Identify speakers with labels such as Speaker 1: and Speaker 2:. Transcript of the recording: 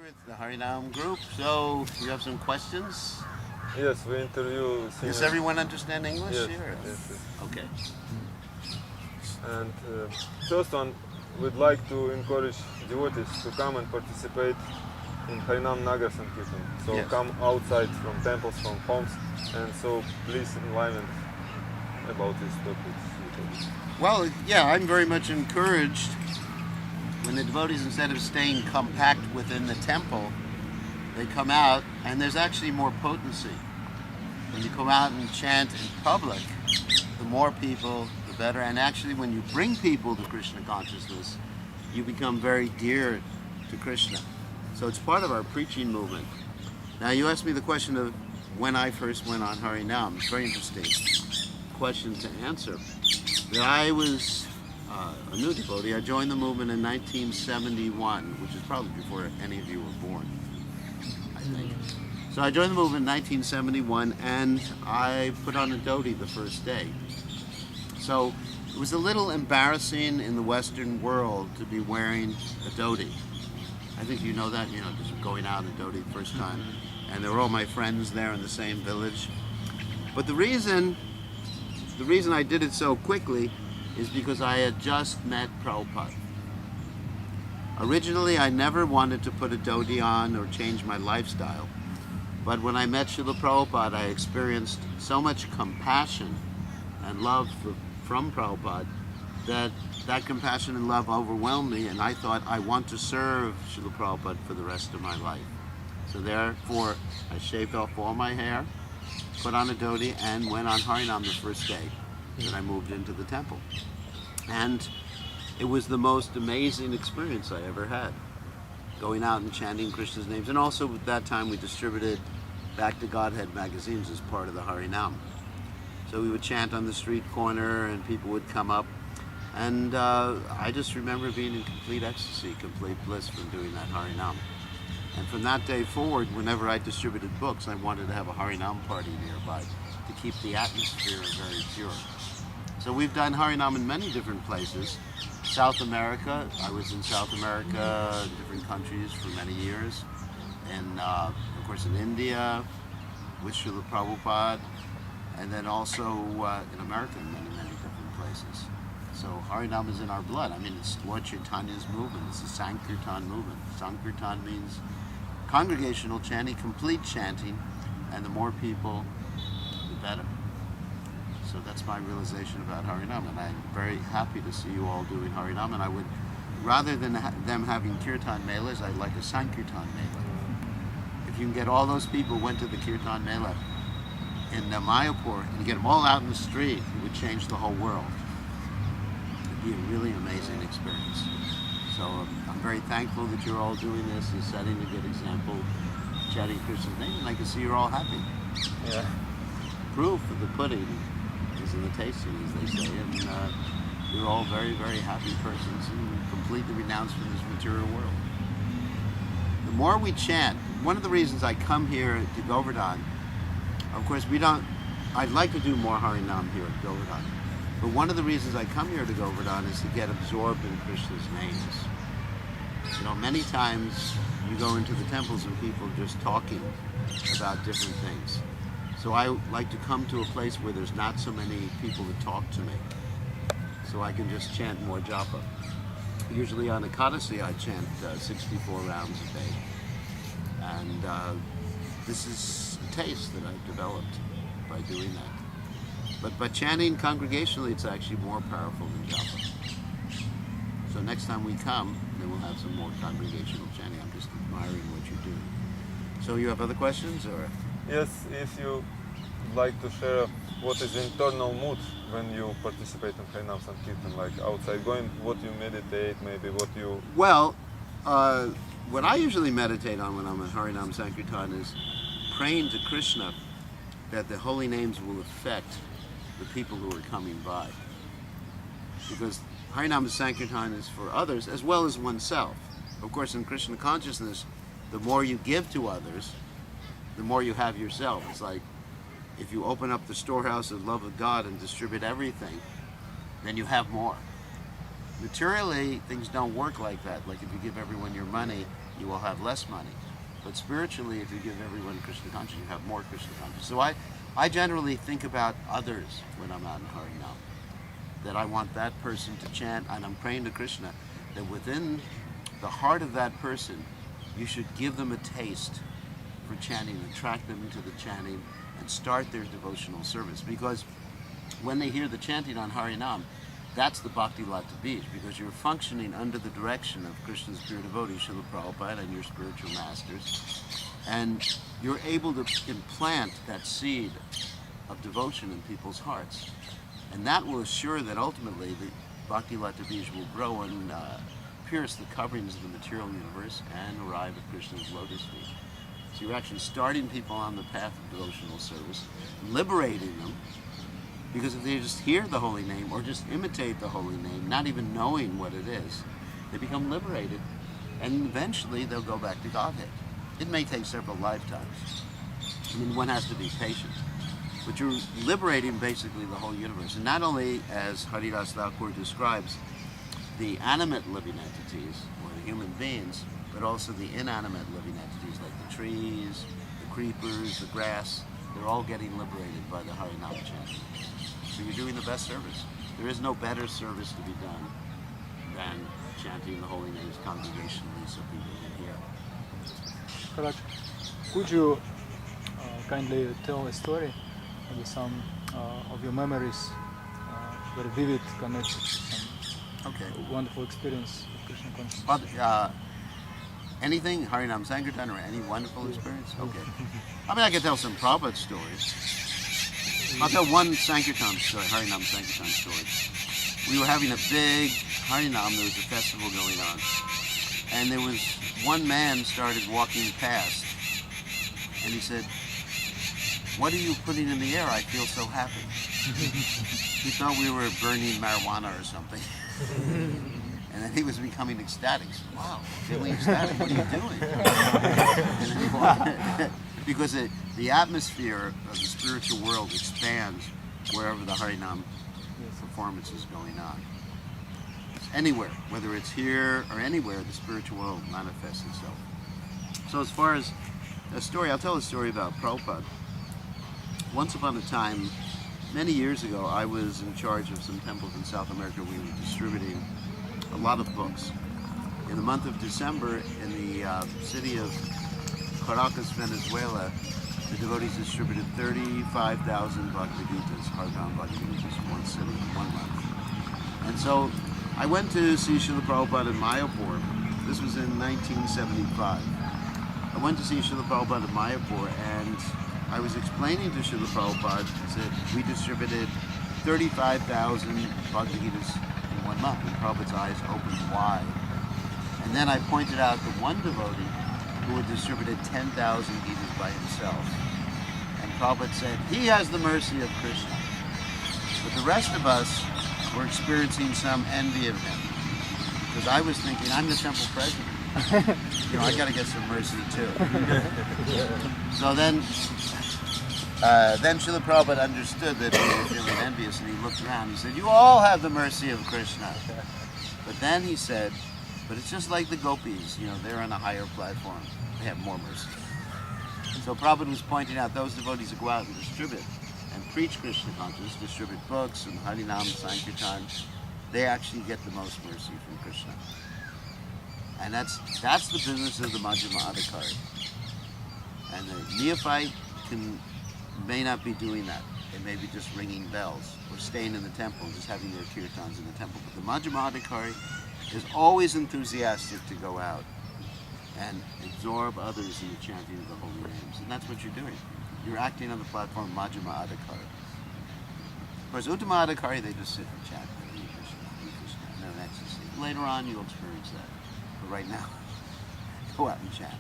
Speaker 1: with the Harinam group. So you have some questions?
Speaker 2: Yes, we interview.
Speaker 1: Does everyone understand English
Speaker 2: Yes,
Speaker 1: here?
Speaker 2: yes.
Speaker 1: Okay.
Speaker 2: And first one, we'd like to encourage devotees to come and participate in Harinam Nagar Sankirtan. So
Speaker 1: Yes.
Speaker 2: come outside from temples, from homes, and so please enlighten about these topics.
Speaker 1: Well, yeah, I'm very much encouraged when the devotees, instead of staying compact within the temple, they come out, and there's actually more potency. When you come out and chant in public, the more people, the better. And actually, when you bring people to Krishna consciousness, you become very dear to Krishna. So it's part of our preaching movement. Now, you asked me the question of when I first went on Harinam. It's a very interesting question to answer. That I was a new devotee. I joined the movement in 1971, which is probably before any of you were born, I think. So I joined the movement in 1971, and I put on a dhoti the first day. So it was a little embarrassing in the Western world to be wearing a dhoti. I think you know that, just going out in a dhoti the first time. And there were all my friends there in the same village. But the reason I did it so quickly is because I had just met Prabhupada. Originally, I never wanted to put a dhoti on or change my lifestyle. But when I met Srila Prabhupada, I experienced so much compassion and love from Prabhupada that compassion and love overwhelmed me, and I thought, I want to serve Srila Prabhupada for the rest of my life. So therefore, I shaved off all my hair, put on a dhoti, and went on Harinam the first day that I moved into the temple. And it was the most amazing experience I ever had, going out and chanting Krishna's names. And also at that time we distributed Back to Godhead magazines as part of the Harinam. So we would chant on the street corner and people would come up. And I just remember being in complete ecstasy, complete bliss from doing that Harinam. And from that day forward, whenever I distributed books, I wanted to have a Harinam party nearby to keep the atmosphere very pure. So we've done Harinam in many different places. South America, I was in South America, different countries for many years. And of course in India, with Srila Prabhupada, and then also in America in many, many different places. So Harinam is in our blood. I mean, it's Lord Chaitanya's movement. It's a Sankirtan movement. Sankirtan means congregational chanting, complete chanting, and the more people, the better. So that's my realization about Harinam, and I'm very happy to see you all doing Harinam. And I would, rather than them having Kirtan Melas, I'd like a Sankirtan Mela. If you can get all those people who went to the Kirtan Mela in Mayapur, and you get them all out in the street, it would change the whole world. It'd be a really amazing experience. So I'm very thankful that you're all doing this and setting a good example, chanting Krishna's name, and I can see you're all happy.
Speaker 2: Yeah.
Speaker 1: Proof of the pudding is in the tasting, as they say, and you're all very, very happy persons and completely renounced from this material world. The more we chant, one of the reasons I come here to Govardhan, of course I'd like to do more Harinam here at Govardhan, but one of the reasons I come here to Govardhan is to get absorbed in Krishna's names. Many times you go into the temples and people are just talking about different things. So I like to come to a place where there's not so many people to talk to me, so I can just chant more japa. Usually on Ekadasi I chant 64 rounds a day, and this is a taste that I've developed by doing that. But by chanting congregationally, it's actually more powerful than japa. So next time we come, then we'll have some more congregational chanting. I'm just admiring what you're doing. So you have other questions, or?
Speaker 2: Yes, if you like to share what is the internal mood when you participate in Harinam Sankirtan, like outside going, what you meditate, maybe what you...
Speaker 1: Well, what I usually meditate on when I'm at Harinam Sankirtan is praying to Krishna that the holy names will affect the people who are coming by. Because Harinam Sankirtan is for others as well as oneself. Of course, in Krishna consciousness, the more you give to others, the more you have yourself. It's like if you open up the storehouse of love of God and distribute everything, then you have more. Materially, things don't work like that. Like if you give everyone your money, you will have less money. But spiritually, if you give everyone Krishna consciousness, you have more Krishna consciousness. So I generally think about others when I'm out in Harinam. That I want that person to chant, and I'm praying to Krishna that within the heart of that person, you should give them a taste for chanting, attract them into the chanting, and start their devotional service. Because when they hear the chanting on Harinam, that's the Bhakti Lata Bij, because you're functioning under the direction of Krishna's pure devotee, Srila Prabhupada, and your spiritual masters. And you're able to implant that seed of devotion in people's hearts. And that will assure that ultimately the Bhakti Lata Bij will grow and pierce the coverings of the material universe and arrive at Krishna's lotus feet. So you're actually starting people on the path of devotional service, liberating them, because if they just hear the holy name or just imitate the holy name, not even knowing what it is, they become liberated, and eventually they'll go back to Godhead. It may take several lifetimes. I mean, one has to be patient. But you're liberating basically the whole universe. And not only, as Haridas Thakur describes, the animate living entities, or the human beings, but also the inanimate living entities like the trees, the creepers, the grass. They're all getting liberated by the Harinam chanting. So you're doing the best service. There is no better service to be done than chanting the holy names congregationally so people can hear.
Speaker 3: Correct. Could you kindly tell a story, maybe some of your memories, very vivid, connected to some wonderful experience with Krishna consciousness?
Speaker 1: Anything, Harinama Sankirtana, or any wonderful experience? Okay. I mean, I could tell some Prabhupada stories. I'll tell one Sankirtan story, Harinama Sankirtan story. We were having a big Harinam, there was a festival going on. And there was one man started walking past, and he said, "What are you putting in the air? I feel so happy." He thought we were burning marijuana or something. And then he was becoming ecstatic. He said, "Wow, feeling ecstatic, what are you doing?" And then he walked, because the atmosphere of the spiritual world expands wherever the Harinam performance is going on. Anywhere, whether it's here or anywhere, the spiritual world manifests itself. So as far as a story, I'll tell a story about Prabhupada. Once upon a time, many years ago, I was in charge of some temples in South America. We were distributing a lot of books. In the month of December, in the city of Caracas, Venezuela, the devotees distributed 35,000 Bhagavad Gitas, hardbound Bhagavad Gitas, in one city, in 1 month. And so I went to see Srila Prabhupada in Mayapur. This was in 1975. I went to see Srila Prabhupada in Mayapur, and I was explaining to Srila Prabhupada that we distributed 35,000 Bhagavad Gitas in 1 month, and Prabhupada's eyes opened wide. And then I pointed out the one devotee who had distributed 10,000 Gitas by himself. And Prabhupada said, "He has the mercy of Krishna." But the rest of us were experiencing some envy of him. Because I was thinking, I'm the temple president. I got to get some mercy too. So then Srila Prabhupada understood that we were feeling envious, and he looked around. He said, "You all have the mercy of Krishna." But then he said, "But it's just like the gopis, they're on a higher platform. They have more mercy." So Prabhupada was pointing out those devotees who go out and distribute and preach Krishna consciousness, distribute books and Harinam Sankirtan, they actually get the most mercy from Krishna. And that's the business of the Majjhima Adhikari. And the neophyte may not be doing that. They may be just ringing bells or staying in the temple and just having their kirtans in the temple. But the Majjhima Adhikari is always enthusiastic to go out and absorb others in the chanting of the holy names. And that's what you're doing. You're acting on the platform Majjhima Adhikari. Of course, Uttama Adhikari, they just sit and chant Hare Krishna, Hare Krishna, and they're in ecstasy. Later on, you'll experience that. But right now, go out and chant.